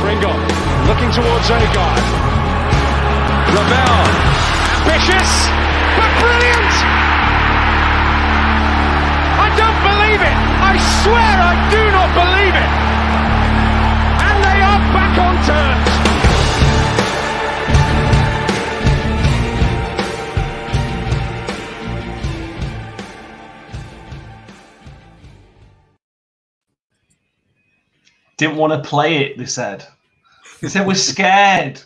Ringo looking towards Odegaard. Ravel, ambitious, but brilliant! I don't believe it! I swear I do not believe it! And they are back on terms! Didn't want to play it, they said. They said we're scared.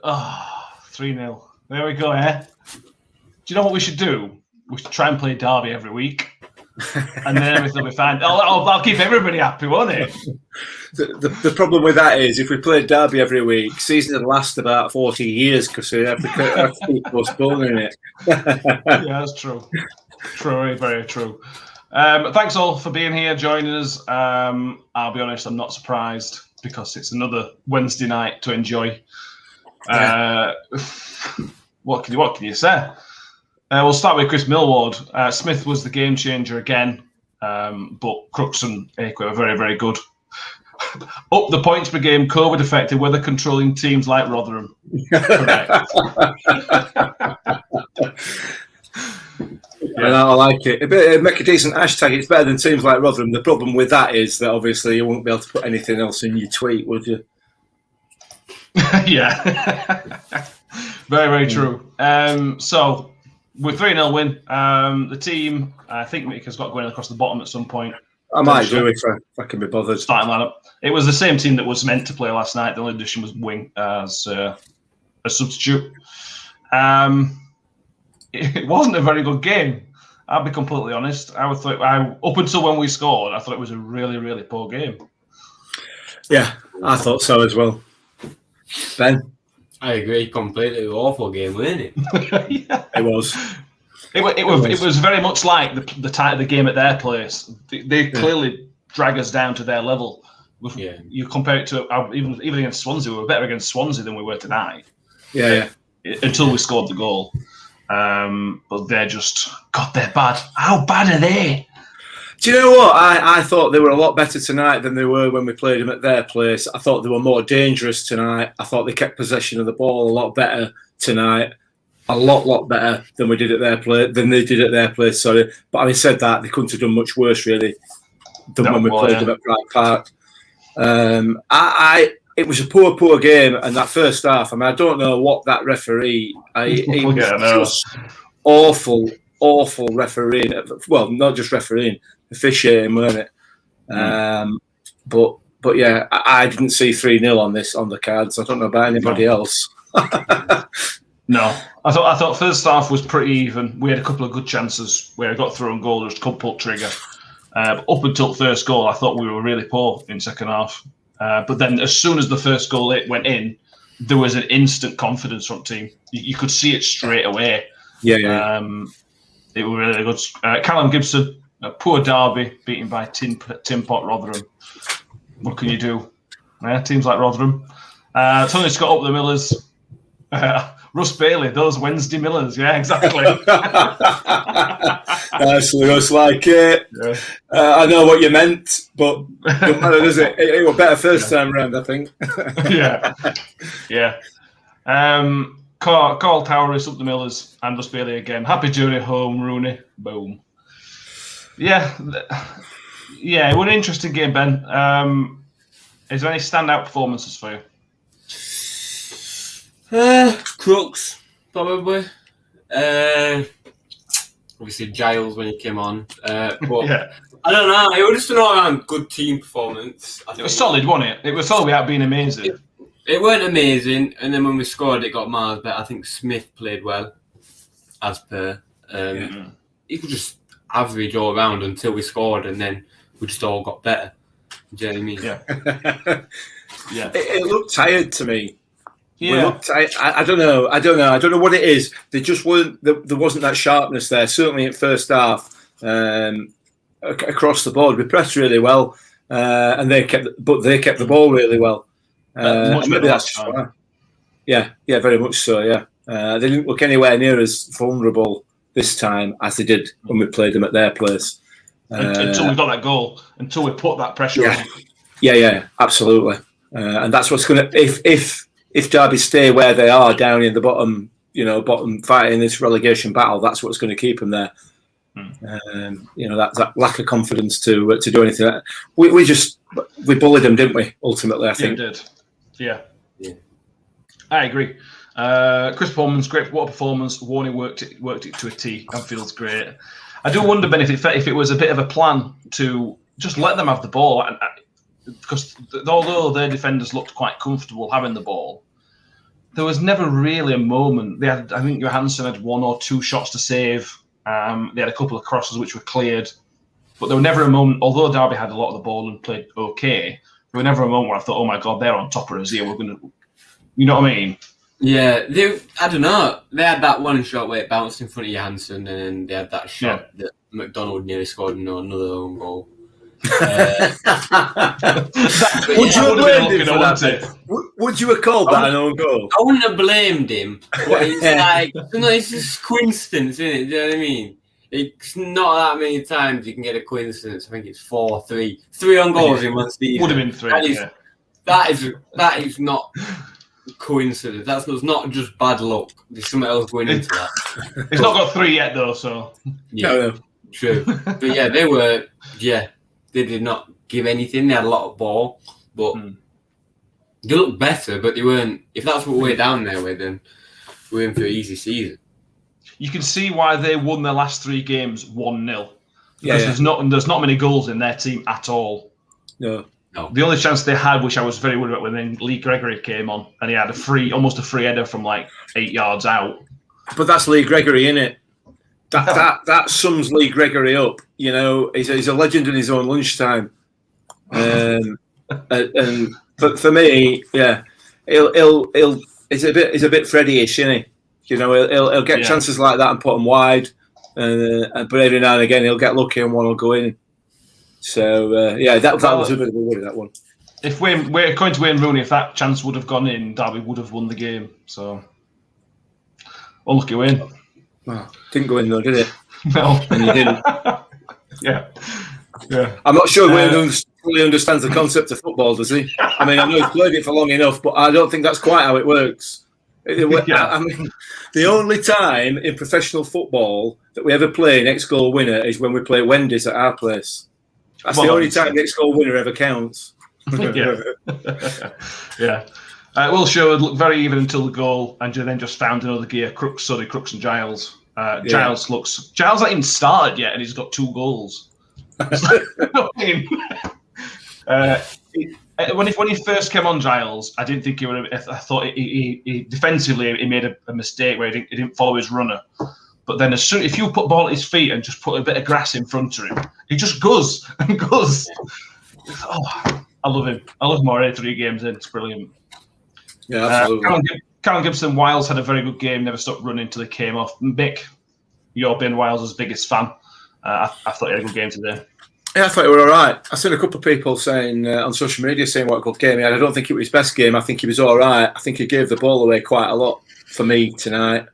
Oh, 3-0. There we go, eh? Do you know what we should do? We should try and play Derby every week. And then everything will be fine. I'll keep everybody happy, won't it? The problem with that is if we played Derby every week, season would last about 40 years because we have to keep postponing it. Yeah, that's true. True, very true. Thanks all for being here, joining us. I'll be honest, I'm not surprised because it's another Wednesday night to enjoy. What can you say? We'll start with Chris Millward. Smith was the game changer again, but Crooks and Akeway were very, very good. Up the points per game, COVID affected weather controlling teams like Rotherham. Correct. Yeah, I like it. Make a decent hashtag. It's better than teams like Rotherham. The problem with that is that obviously you won't be able to put anything else in your tweet, would you? Yeah. Very, very true. So, with 3-0 win, the team, I think Mick has got going across the bottom at some point. I might do if I can be bothered. Starting lineup. It was the same team that was meant to play last night. The only addition was Wing as a substitute. It wasn't a very good game. I'll be completely honest. Up until when we scored, I thought it was a really, really poor game. Yeah, I thought so as well. Ben? I agree completely. Awful game, wasn't it? Yeah. It was. It was very much like the type of the game at their place. They clearly drag us down to their level. You compare it to even against Swansea, we were better against Swansea than we were tonight. Yeah. Until we scored the goal. But they're just, God, they're bad. How bad are they? Do you know what? I thought they were a lot better tonight than they were when we played them at their place. I thought they were more dangerous tonight. I thought they kept possession of the ball a lot better tonight. A lot better than they did at their place. Sorry, but having said that, they couldn't have done much worse really than when we played them at Pride Park. It was a poor game, and that first half. I mean, I don't know what that referee. He was just awful refereeing. Well, not just refereeing, officiating, weren't it? But yeah, I didn't see 3-0 on the cards. I don't know about anybody else. No, I thought first half was pretty even. We had a couple of good chances where I got through on goal, just couldn't pull trigger. Up until first goal, I thought we were really poor in second half. But then as soon as the first goal went in, there was an instant confidence from the team. You could see it straight away. Yeah. It was really good. Callum Gibson, a poor Derby, beaten by Tin Pot Rotherham. What can you do? Teams like Rotherham. Tony Scott up the Millers. Russ Bailey, those Wednesday Millers. Yeah, exactly. Nicely, Russ, like it. Yeah. I know what you meant, but it doesn't matter, does it? It was better first time round, I think. Yeah. Carl Towers up the Millers and Russ Bailey again. Happy journey home, Rooney. Boom. Yeah, it was an interesting game, Ben. Is there any standout performances for you? Crooks, probably. Obviously Giles when he came on. But yeah. I don't know. It was just an all-round good team performance. It was solid, wasn't it? It was solid without being amazing. It weren't amazing, and then when we scored, it got miles better. I think Smith played well, as per. He could just average all around until we scored, and then we just all got better. Do you know what I mean? Yeah. It looked tired to me. Yeah. I don't know. I don't know what it is. They just weren't. There wasn't that sharpness there. Certainly in first half, across the board, we pressed really well, and they kept the ball really well. Maybe that's just fine. Yeah, very much so. Yeah, they didn't look anywhere near as vulnerable this time as they did when we played them at their place. Until we got that goal, until we put that pressure on. Yeah, absolutely. and that's what's going to if Derby stay where they are down in the bottom, bottom fight in this relegation battle, that's what's going to keep them there. That lack of confidence to do anything. We bullied them, didn't we? Ultimately, I think. Yeah, we did. Yeah. I agree. Chris Pullman's great. What a performance! Warney worked it to a T. Anfield's great. I do wonder, Ben, if it was a bit of a plan to just let them have the ball, because although their defenders looked quite comfortable having the ball, there was never really a moment. I think Johansson had 1 or 2 shots to save. They had a couple of crosses which were cleared, but there was never a moment. Although Derby had a lot of the ball and played okay, there was never a moment where I thought, "Oh my God, they're on top of us here. We're going to," you know what I mean? Yeah, I don't know. They had that one shot where it bounced in front of Johansson, and then they had that shot that McDonald nearly scored another own goal. Would you have blamed him for that? Would you have called that an own goal? I wouldn't have blamed him, but it's like, it's just coincidence, isn't it? Do you know what I mean? It's not that many times you can get a coincidence. I think it's 4, 3 on goals in one season. Would have been 3. That is not coincidence. That's not just bad luck. There's something else going into that. He's not got 3 yet, though. So No. True. But yeah, they did not give anything. They had a lot of ball, but they looked better. But they weren't. If that's what we're down there with, then we're in for an easy season. You can see why they won their last 3 games 1-0. Because there's not many goals in their team at all. No. The only chance they had, which I was very worried about, when then Lee Gregory came on and he had almost a free header from like 8 yards out. But that's Lee Gregory, innit? That sums Lee Gregory up. He's a legend in his own lunchtime. And for me, yeah, he's a bit Freddie-ish, isn't he? He'll get chances like that and put them wide, but every now and again he'll get lucky and one will go in. So that was a bit of a worry, that one. If we're going to Wayne Rooney, if that chance would have gone in, Derby would have won the game. So unlucky Wayne. Oh, didn't go in though, did it? No, and you didn't. Yeah. I'm not sure Wayne fully understands the concept of football, does he? I mean, I know he's played it for long enough, but I don't think that's quite how it works. I mean, the only time in professional football that we ever play an ex-goal winner is when we play Wendy's at our place. That's the only time the ex-goal winner ever counts. Yeah. Will Sherwood looked very even until the goal, and then just found another gear. Crooks and Giles. Giles hasn't even started yet, and he's got 2 goals. When he first came on, Giles, I didn't think he would have. I thought he defensively he made a mistake where he didn't follow his runner. But then as soon if you put the ball at his feet and just put a bit of grass in front of him, he just goes and goes. Oh, I love him. I love him already 3 games in. It's brilliant. Yeah, absolutely. Callum Gibson, Wiles had a very good game. Never stopped running until he came off. Mick, you're Ben Wiles' biggest fan. I thought he had a good game today. Yeah, I thought he was all right. I've seen a couple of people saying on social media saying what a good game he had. I don't think it was his best game. I think he was all right. I think he gave the ball away quite a lot for me tonight.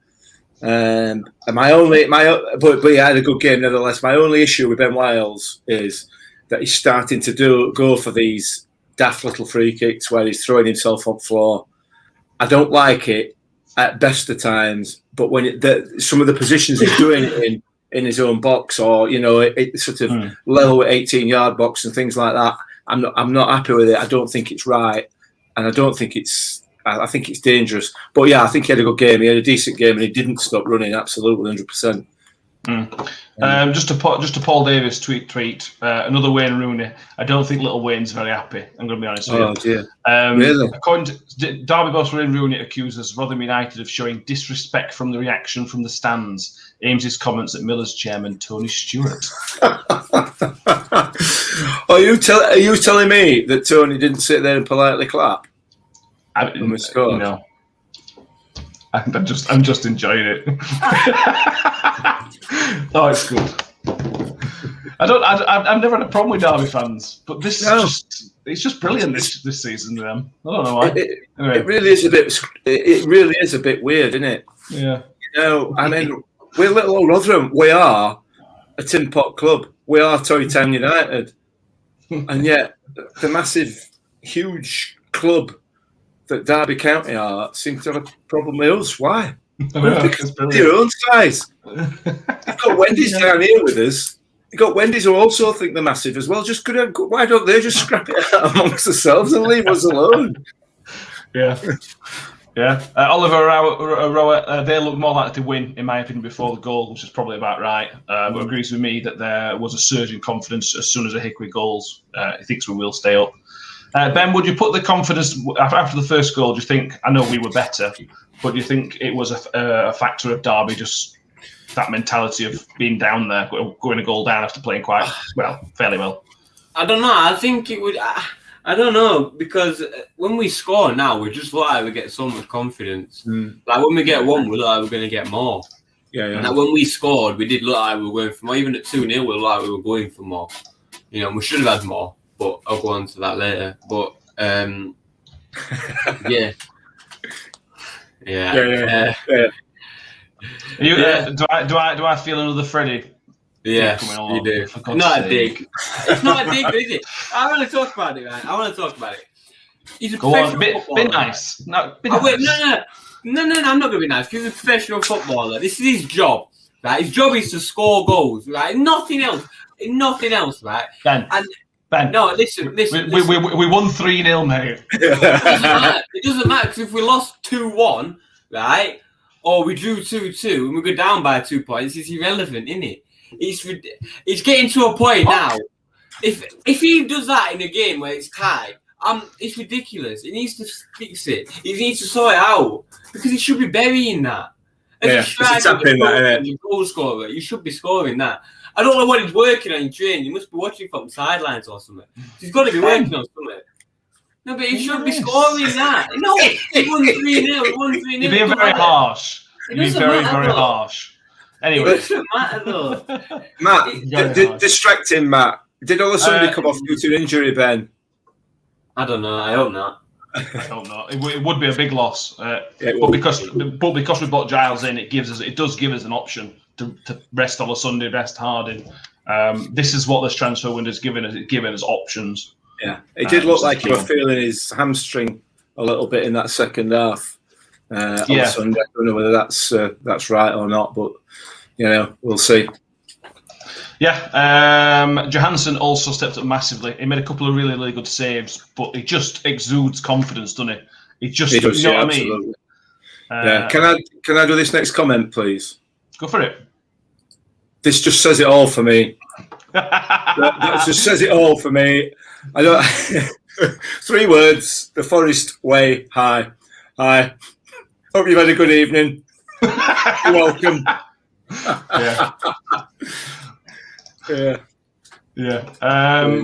And but he had a good game nevertheless. My only issue with Ben Wiles is that he's starting to go for these daft little free kicks where he's throwing himself on the floor. I don't like it at best of times, but when some of the positions he's doing it in his own box, or it's sort of level 18-yard box and things like that, I'm not happy with it. I don't think it's right, and I don't think I think it's dangerous. But yeah, I think he had a good game. He had a decent game, and he didn't stop running. Absolutely, 100%. Just to Paul Davis tweet another Wayne Rooney. I don't think little Wayne's very happy. I'm going to be honest with you. Oh dear. Really? According to Derby boss Wayne Rooney accuses Rotherham United of showing disrespect from the reaction from the stands. Aims his comments at Miller's chairman Tony Stewart. Are you telling me that Tony didn't sit there and politely clap? When we scored? No. I'm just enjoying it. Oh, it's good. I've never had a problem with Derby fans, but this is it's just brilliant this season with them. I don't know why. It really is a bit weird, isn't it? Yeah. I mean, we're little old Rotherham. We are a tin pot club. We are Toy Town United, and yet the massive, huge club that Derby County are seem to have a problem with us. Why? Because of your own size. You've got Wendy's down here with us. You've got Wendy's who also think they're massive as well. Why don't they just scrap it out amongst themselves and leave us alone? Yeah. Yeah. Oliver Rower, they look more likely to win, in my opinion, before the goal, which is probably about right. But agrees with me that there was a surge in confidence as soon as the Hickory goals. He thinks we will stay up. Ben, would you put the confidence after the first goal? Do you think, I know we were better, but do you think it was a factor of Derby, just that mentality of being down there, going a goal down after playing fairly well? I don't know. I think it would. I don't know, because when we score now, we just look like we get so much confidence. Like when we get one, we look like we're going to get more. Yeah. Like when we scored, we did look like we were going for more. Even at 2-0, we looked like we were going for more. You know, we should have had more, but I'll go on to that later. But yeah. Do I feel another Freddie? Yes, you do. Not a dig. It's not a dig, is it? I want to talk about it, man. He's a professional footballer. Be nice. No, I'm not going to be nice. He's a professional footballer. This is his job. Right? His job is to score goals. Right? Nothing else. Right? Ben. No, listen. We won 3-0, mate. It doesn't matter, because if we lost 2-1, right, or we drew 2-2 and we go down by 2 points, it's irrelevant, isn't it? It's getting to a point now. If he does that in a game where it's tied, it's ridiculous. He needs to fix it. He needs to sort it out, because he should be burying that. As a striker, goal scorer, you should be scoring that. I don't know what he's working on in training. He must be watching from the sidelines or something. He's got to be working on something. No, but he should be scoring that. No, he won 3-0. You're being very harsh. You're being very harsh. Anyway, it doesn't matter though. Matt, distract him, Matt. Did Sunday come off due to injury, Ben? I don't know. I hope not. I don't know. It would be a big loss, but because we brought Giles in, it does give us an option to rest on a Sunday, rest Harding. This is what this transfer window is giving us. It's giving us options. Yeah, it did look like he was feeling his hamstring a little bit in that second half. On Sunday. I don't know whether that's right or not, but we'll see. Yeah, Johansson also stepped up massively. He made a couple of really, really good saves, but he just exudes confidence, doesn't he? He does, you know what absolutely. I mean? Can I do this next comment, please? Go for it. This just says it all for me. that just says it all for me. I don't. 3 words: the Forest Way. Hi. Hope you've had a good evening. You're welcome.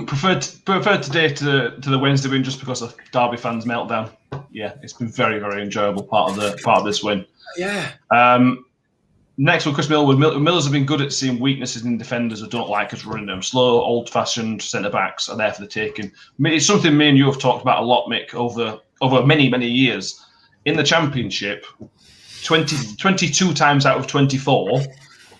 Preferred today to the Wednesday win, just because of Derby fans' meltdown. Yeah, it's been very, very enjoyable part of this win. Yeah. Next with Chris Millwood. Millers have been good at seeing weaknesses in defenders who don't like us running them. Slow, old-fashioned centre-backs are there for the taking. It's something me and you have talked about a lot, Mick, over many, many years. In the Championship, 22 times out of 24,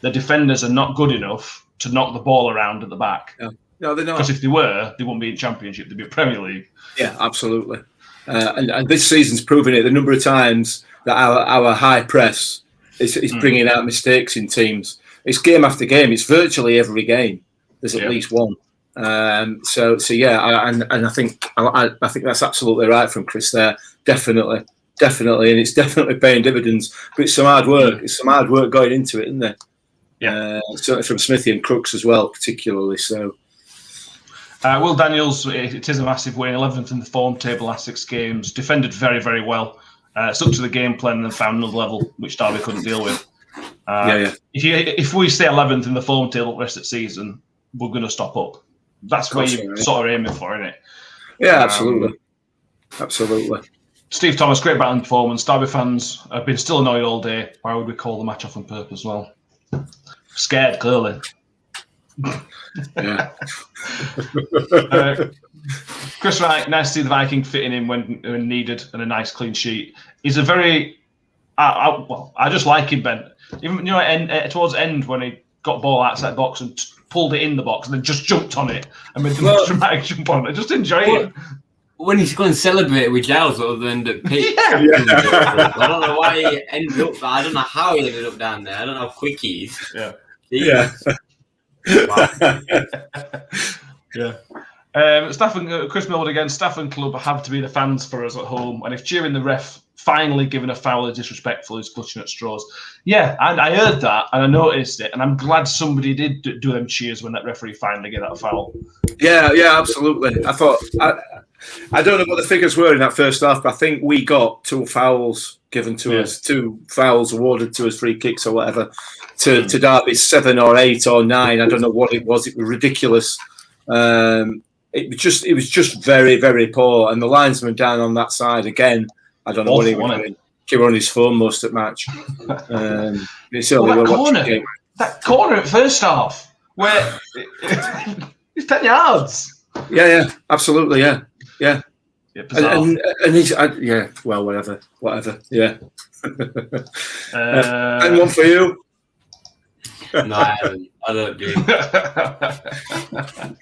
the defenders are not good enough to knock the ball around at the back. No, they're not. Because if they were, they wouldn't be in Championship, they'd be in Premier League. Yeah, absolutely. And this season's proven it. The number of times that our high press is bringing out mistakes in teams. It's game after game. It's virtually every game. There's at least one. So yeah, and I think that's absolutely right from Chris there. Definitely, and it's definitely paying dividends. But it's some hard work. It's some hard work going into it, isn't there? Yeah, certainly from Smithy and Crooks as well, particularly. So, Will Daniels, it is a massive win. 11th in the form table last 6 games. Defended very, very well. Stuck to the game plan and found another level which Derby couldn't deal with. If we stay 11th in the form table the rest of the season, we're going to stop up. That's where you're sort of aiming for, isn't it? Yeah, absolutely. Steve Thomas, great batting performance. Derby fans have been still annoyed all day. Why would we call the match off on purpose? Well, scared, clearly. Yeah. Chris Wright, nice to see the Viking fitting in when needed, and a nice clean sheet. He's a very, I just like him, Ben. Even towards the end when he got ball outside the box and pulled it in the box and then just jumped on it and made the most dramatic jump on it. Just enjoy it. when he's going to celebrate with Giles other than the pitch. Yeah. I don't know why he ended up. I don't know how he ended up down there. I don't know how quick he is. Yeah. Yeah. Yeah. Staff and Chris Millwood again. Staff and club have to be the fans for us at home, and if cheering the ref finally giving a foul is disrespectful, is clutching at straws. Yeah, and I heard that and I noticed it, and I'm glad somebody did do them cheers when that referee finally gave that foul. Yeah, absolutely. I thought I don't know what the figures were in that first half, but I think we got 2 fouls given to us, 2 fouls awarded to us, free kicks or whatever. To Derby's 7 or 8 or 9. I don't know what it was. It was ridiculous. It was just very, very poor. And the linesman down on that side again. I don't know what he was doing. He was on his phone most of the match. That corner at first half, where it's 10 yards. Yeah, absolutely, yeah. And he's well, whatever, yeah. And one for you. No, I haven't. I don't do it.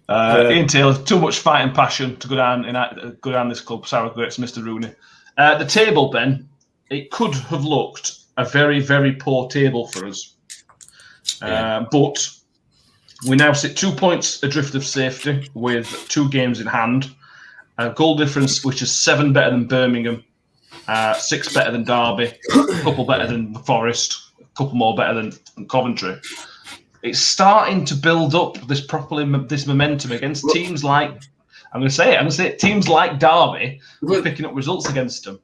Ian Taylor, too much fight and passion to go down this club. Sour grapes, Mr. Rooney. The table, Ben, it could have looked a very, very poor table for us. But we now sit 2 points adrift of safety with 2 games in hand. A goal difference which is 7 better than Birmingham, 6 better than Derby, a couple better than Forest, a couple more better than Coventry. It's starting to build up this momentum against teams like, I'm going to say it, teams like Derby, we're picking up results against them.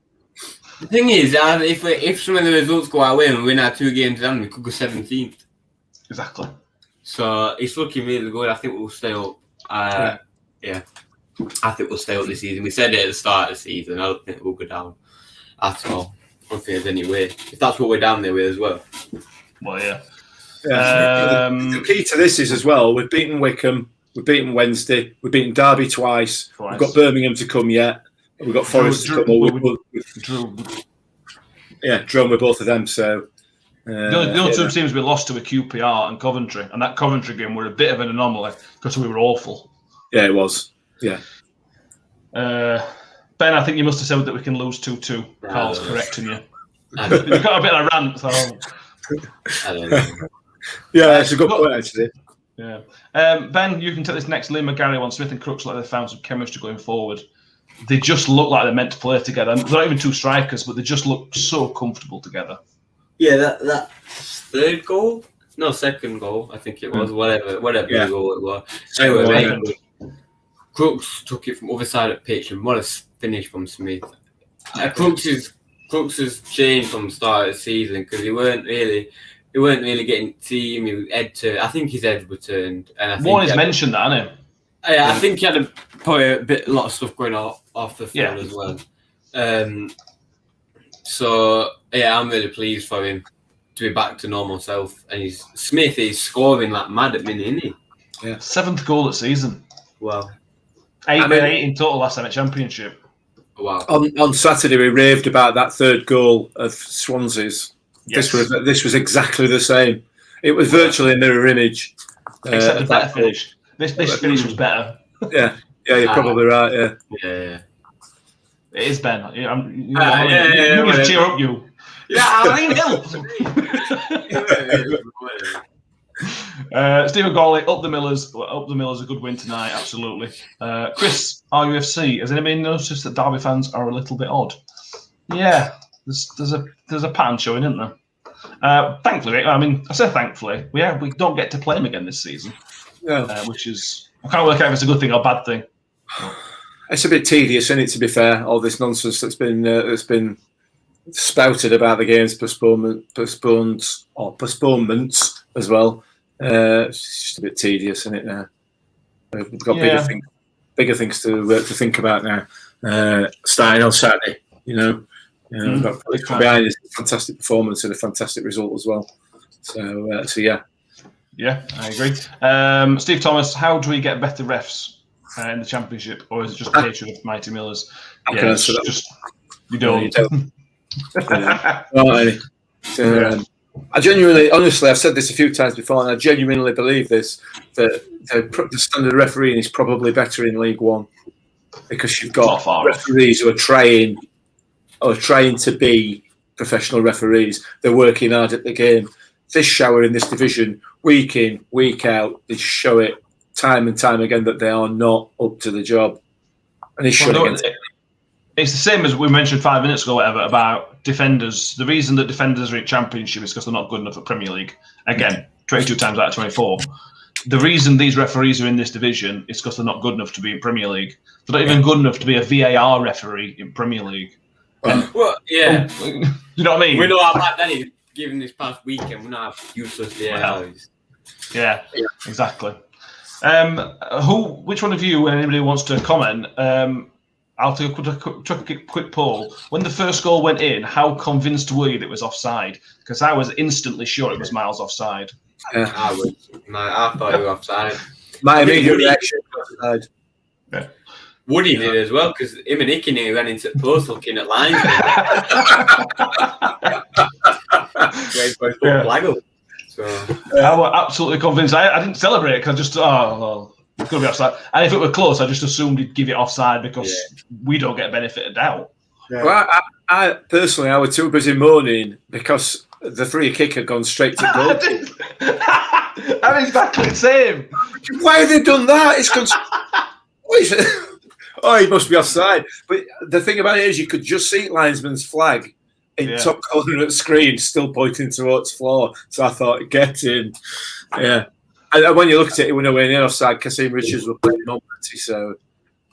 The thing is, if some of the results go our way and we win our 2 games down, we could go 17th. Exactly. So it's looking really good. I think we'll stay up. Yeah. I think we'll stay up this season. We said it at the start of the season. I don't think we'll go down at all. I don't think there's any way. If that's what we're down there with as well. Well, yeah. The key to this is as well, we've beaten Wickham, we've beaten Wednesday, we've beaten Derby twice. We've got Birmingham to come yet. We've got Forest to come. Drawn with both of them. So the other 2 teams we lost to were QPR and Coventry, and that Coventry game were a bit of an anomaly because we were awful. Yeah, it was. Yeah. Ben, I think you must have said that we can lose 2-2. Carl's correcting you. You've got a bit of a rant, so I don't know. Yeah, that's a good point, actually. Yeah. Ben, you can take this next. Liam McGarry on Smith and Crooks like they found some chemistry going forward. They just look like they're meant to play together. They're not even 2 strikers, but they just look so comfortable together. Yeah, that third goal? No, second goal, I think it was. Whatever goal it was. Anyway, Crooks took it from other side of the pitch, and what a finish from Smith. Crooks has changed from the start of the season because he weren't really getting team. I think his head were turned. Warner's mentioned that, hasn't he? Yeah, I think he had probably a lot of stuff going off the field as well. So yeah, I'm really pleased for him to be back to normal self. And Smith is scoring like mad at minute, isn't he? Yeah, 7th goal at season. Wow. 8 in total last time at Championship. Wow. On Saturday, we raved about that 3rd goal of Swansea's. Yes. This was exactly the same. It was virtually a mirror image. Except a better finish. This finish was better. Yeah, you're probably right. Yeah. Yeah. It is Ben. You just cheer up, you. Yeah, I Stephen Gawley, up the Millers. Up the Millers, a good win tonight, absolutely. Chris, RUFC, has anybody noticed that Derby fans are a little bit odd? Yeah, there's a pattern showing, isn't there? Thankfully, I say thankfully, we don't get to play them again this season. Yeah. Which is, I can't work out if it's a good thing or a bad thing. It's a bit tedious, isn't it, to be fair, all this nonsense that's been spouted about the game's postponements as well. It's just a bit tedious, isn't it? Now we've got bigger things to think about now. Starting on Saturday, we've got behind this fantastic performance and a fantastic result as well. So yeah. Yeah, I agree. Steve Thomas, how do we get better refs in the Championship, or is it just a hatred of Mighty Millers? I can answer that. Just you don't. I genuinely, honestly, I've said this a few times before, and I genuinely believe this, that the standard refereeing is probably better in League One. because you've got referees who are trying to be professional referees. They're working hard at the game. This shower in this division, week in, week out, they show it time and time again that they are not up to the job. And it's the same as we mentioned 5 minutes ago, whatever, about defenders. The reason that defenders are in Championship is because they're not good enough at Premier League. Again, 22 times out of 24. The reason these referees are in this division is because they're not good enough to be in Premier League. They're not even good enough to be a VAR referee in Premier League. Well, yeah. You know what I mean? We know how bad that is. Given this past weekend, we know how useless VARs. Yeah, exactly. Which one of you, anybody who wants to comment, I'll take a quick poll. When the first goal went in, how convinced were you that it was offside? Because I was instantly sure it was miles offside. Yeah, I thought you were offside. My immediate reaction was offside. Yeah. Woody did as well, because him and Icky nearly ran into the post looking at lines. So I was absolutely convinced. I didn't celebrate because I just it's going to be offside. And if it were close, I just assumed he'd give it offside because we don't get a benefit of doubt. Yeah. Well, I personally, I was too busy moaning because the free kick had gone straight to goal. I'm exactly the same. Why have they done that? It's gone. Oh, he must be offside. But the thing about it is, you could just see linesman's flag in top corner of the screen, still pointing towards floor. So I thought, get in. Yeah. And when you look at it, it went away near offside. Kasim Richards were playing on penalty. So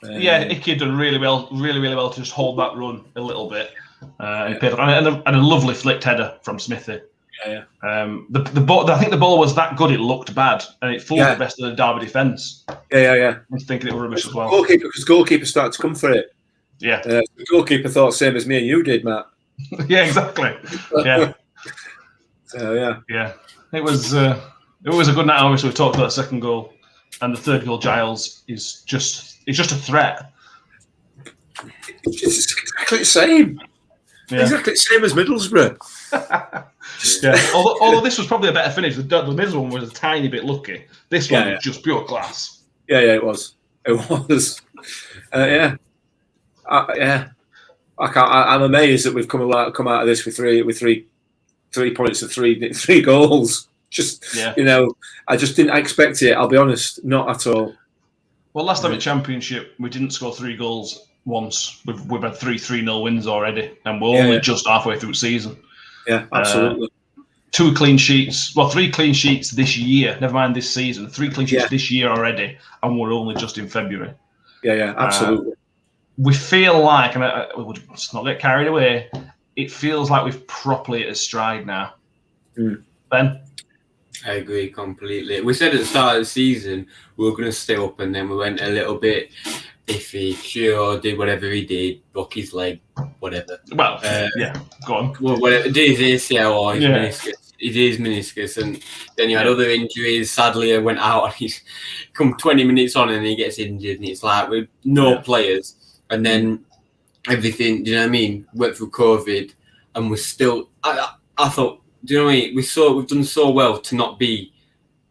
Icky done really well to just hold that run a little bit. And a lovely flicked header from Smithy. Yeah. The ball, I think the ball was that good it looked bad, and it fooled the rest of the Derby defence. Yeah. I was thinking it was rubbish as well. Goalkeeper started to come for it. Yeah. The goalkeeper thought same as me and you did, Matt. Yeah, exactly. Yeah. So yeah. It was a good night. Obviously, we talked about the second goal, and the third goal. Giles is just a threat. It's exactly the same. Yeah. Exactly the same as Middlesbrough. Yeah. Although this was probably a better finish. The Middlesbrough one was a tiny bit lucky. This one was just pure class. Yeah, it was. It was. I'm amazed that we've come out of this with three points of three goals. I just didn't expect it. I'll be honest, not at all. Well, last time at Championship, we didn't score 3 goals once. We've had 3-0 wins already, and we're only just halfway through the season. Yeah, absolutely. 2 clean sheets. Well, 3 clean sheets this year. Never mind this season. 3 clean sheets this year already, and we're only just in February. Yeah, absolutely. We feel like, and let's not get carried away, it feels like we've properly hit a stride now. Ben? I agree completely. We said at the start of the season we were going to stay up, and then we went a little bit iffy. Sure, did whatever he did, broke his leg, whatever. Well, go on. Well, whatever, did his ACL or his meniscus. He did his meniscus, and then you had other injuries. Sadly, I went out, and he's come 20 minutes on, and he gets injured, and it's like with no players. And then everything, do you know what I mean? Went through COVID, and we're still. I thought, do you know what I mean? We've done so well to not be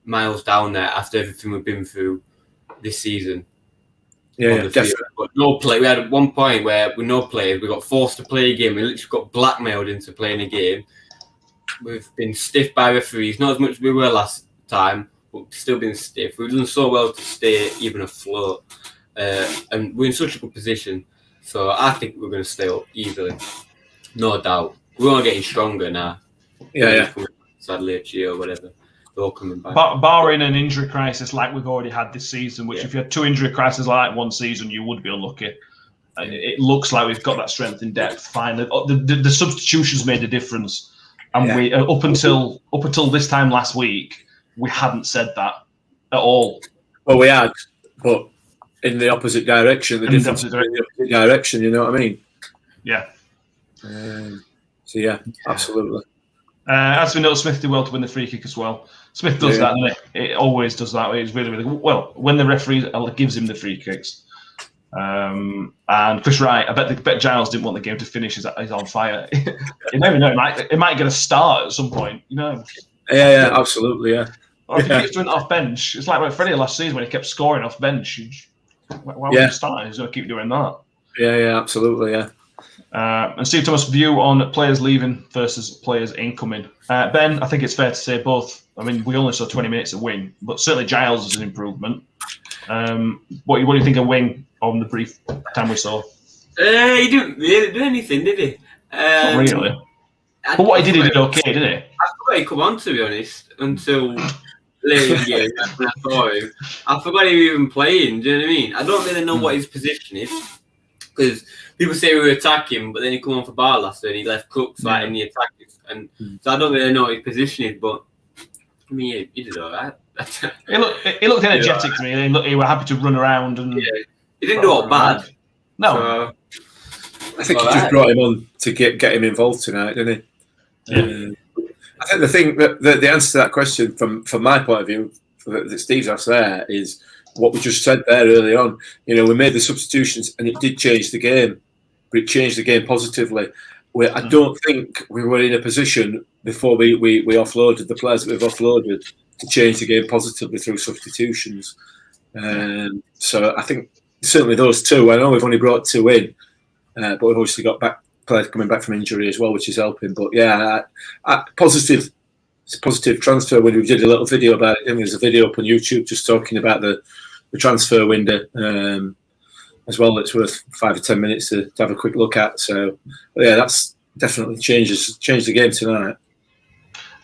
miles down there after everything we've been through this season. Yeah, definitely. But no play. We had one point where with no players, we got forced to play a game. We literally got blackmailed into playing a game. We've been stiff by referees, not as much as we were last time, but still been stiff. We've done so well to stay even afloat. And we're in such a good position. So I think we're going to stay up easily. No doubt. We're all getting stronger now. Yeah. Sadly, a year or whatever. They're all coming back. Barring an injury crisis like we've already had this season, which if you had 2 injury crises like one season, you would be unlucky. It looks like we've got that strength in depth. Finally, the substitutions made a difference. And we up until this time last week, we hadn't said that at all. Well, we had, but in the opposite direction. In the opposite direction, you know what I mean? Yeah. Absolutely. As we know, Smith did well to win the free kick as well. Smith does that, doesn't it? It always does that. It's really, really good. Well, when the referee gives him the free kicks. And Chris Wright, I bet Giles didn't want the game to finish. He's on fire. You never know. It might get a start at some point. You know. Yeah, absolutely. Yeah. Or if he keeps doing it off bench, it's like Freddie last season when he kept scoring off bench. Why would you start? He's going to keep doing that. Yeah, absolutely, yeah. And Steve Thomas' view on players leaving versus players incoming. Ben, I think it's fair to say both. I mean, we only saw 20 minutes of Wing, but certainly Giles is an improvement. What do you think of Wing on the brief time we saw? He didn't really do anything, did he? Not really. But what he did okay, didn't he? I forgot he'd come on, to be honest, until later in the game when I saw him. I forgot he was even playing, do you know what I mean? I don't really know what his position is, because people say we were attacking, but then he come on for Barlas and he left Cooks like in the attack. And so I don't really know what his position is, but I mean, he did all right. He looked energetic to me. He were happy to run around. And he didn't do all bad. No. So, I think he just brought him on to get him involved tonight, didn't he? Yeah. I think the thing that the answer to that question, from my point of view, that Steve's asked there, is what we just said there early on. You know, we made the substitutions and it did change the game, but it changed the game positively. I don't think we were in a position before we offloaded the players that we've offloaded to change the game positively through substitutions. So I think certainly those two. I know we've only brought two in, but we've obviously got players coming back from injury as well, which is helping. But yeah, positive. It's a positive transfer. When we did a little video about it, and there's a video up on YouTube just talking about the transfer window as well. It's worth 5 or 10 minutes to have a quick look at. So yeah, that's definitely changed the game tonight.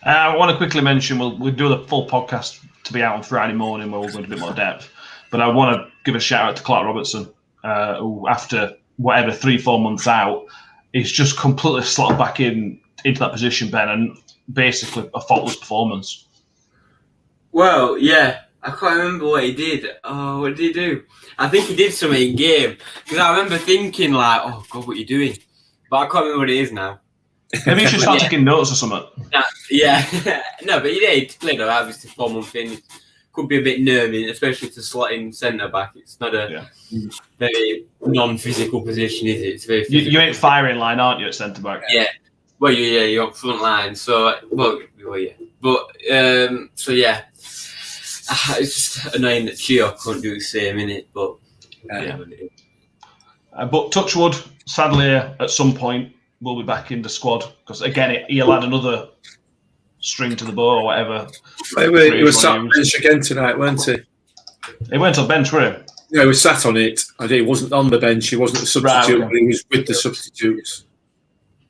I want to quickly mention we'll do the full podcast to be out on Friday morning where we'll go into a bit more depth. But I want to give a shout out to Clark Robertson, who after whatever 3-4 months out, is just completely slotted back into that position, Ben, and basically a faultless performance. Well, yeah, I can't remember what he did. Oh, what did he do? I think he did something in game, because I remember thinking like, "Oh God, what are you doing?" But I can't remember what it is now. Maybe you should start taking notes or something. No, but he played all right, obviously 4 months in. Could be a bit nervy, especially to slot in centre back. It's not a very non-physical position, is it? It's very physical. You ain't firing line, aren't you, at centre back? Yeah. Well, you're up front line. So, yeah. But so yeah, it's just annoying that Chio couldn't do the same in it. But yeah. But touchwood, sadly, at some point we'll be back in the squad because again he'll add another string to the bow or whatever. He was sat on the bench again tonight, weren't he? He went on bench, were he? Yeah, he was sat on it. He wasn't on the bench. He wasn't a substitute, but he was with the substitutes,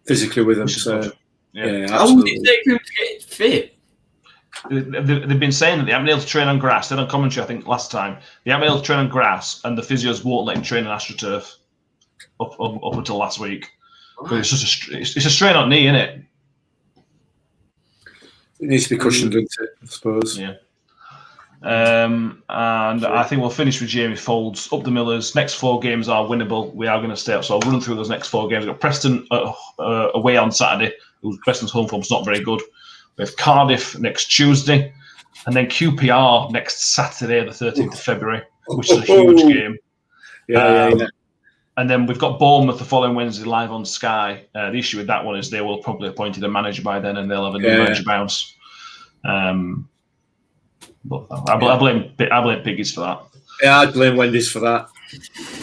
physically with them. So yeah, how long did it take him to get fit? They've been saying that they haven't been able to train on grass. They had on commentary, I think, last time. They haven't been able to train on grass, and the physios won't let him train on AstroTurf up until last week. Right. It's just it's a strain on knee, isn't it? It needs to be cushioned, doesn't it? I suppose. Yeah. And I think we'll finish with Jamie Folds. Up the Millers. Next 4 games are winnable. We are going to stay up. So I'll run through those next 4 games. We've got Preston away on Saturday. Preston's home form's not very good. We have Cardiff next Tuesday. And then QPR next Saturday, the 13th of February, which is a huge game. Yeah. And then we've got Bournemouth the following Wednesday live on Sky. The issue with that one is they will probably appointed a manager by then, and they'll have a new manager bounce. But I blame Piggies for that. Yeah, I'd blame Wendy's for that.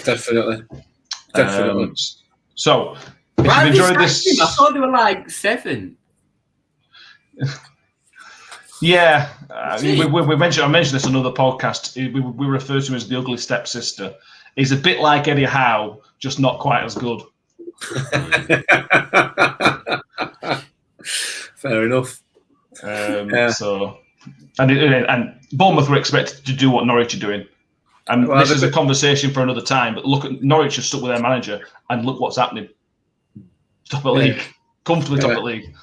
Definitely. So, if you've enjoyed this, I thought they were like 7. Yeah, we mentioned. I mentioned this on another podcast. We refer to him as the ugly stepsister. He's a bit like Eddie Howe, just not quite as good. Fair enough. So, and Bournemouth were expected to do what Norwich are doing, and this is a conversation for another time. But look, at Norwich have stuck with their manager, and look what's happening. Top of the league, comfortably top of the league.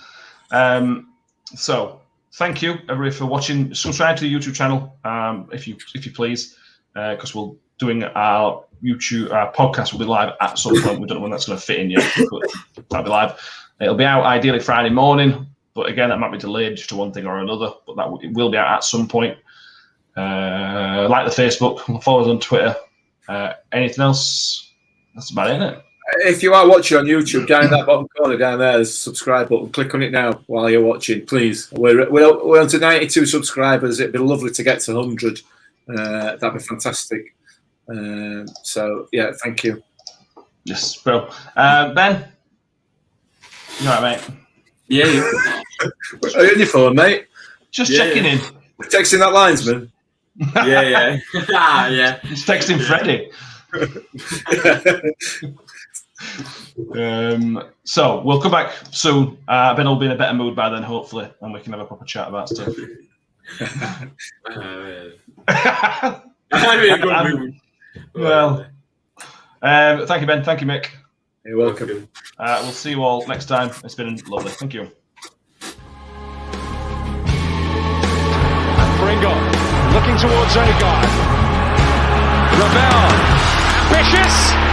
So, thank you everybody for watching. Subscribe to the YouTube channel, if you please, because we'll doing our YouTube podcast will be live at some point. We don't know when that's going to fit in yet. That'll be live. It'll be out ideally Friday morning, but again, that might be delayed due to one thing or another. But it will be out at some point. Like the Facebook, follow us on Twitter. Anything else? That's about it, isn't it? If you are watching on YouTube, down in that bottom corner down there, there's a subscribe button. Click on it now while you're watching, please. We're on to 92 subscribers. It'd be lovely to get to 100. That'd be fantastic. So yeah, thank you. Yes, bro. Ben, you all right, mate? Yeah. Are you on your phone, mate? Just checking in. Texting that linesman. Yeah. Yeah. Just texting Freddie. So we'll come back soon. Ben will be in a better mood by then, hopefully, and we can have a proper chat about stuff. I'm in a good mood. Well, thank you, Ben. Thank you, Mick. You're welcome. We'll see you all next time. It's been lovely. Thank you. Pringle looking towards Odegaard. Ravel, ambitious.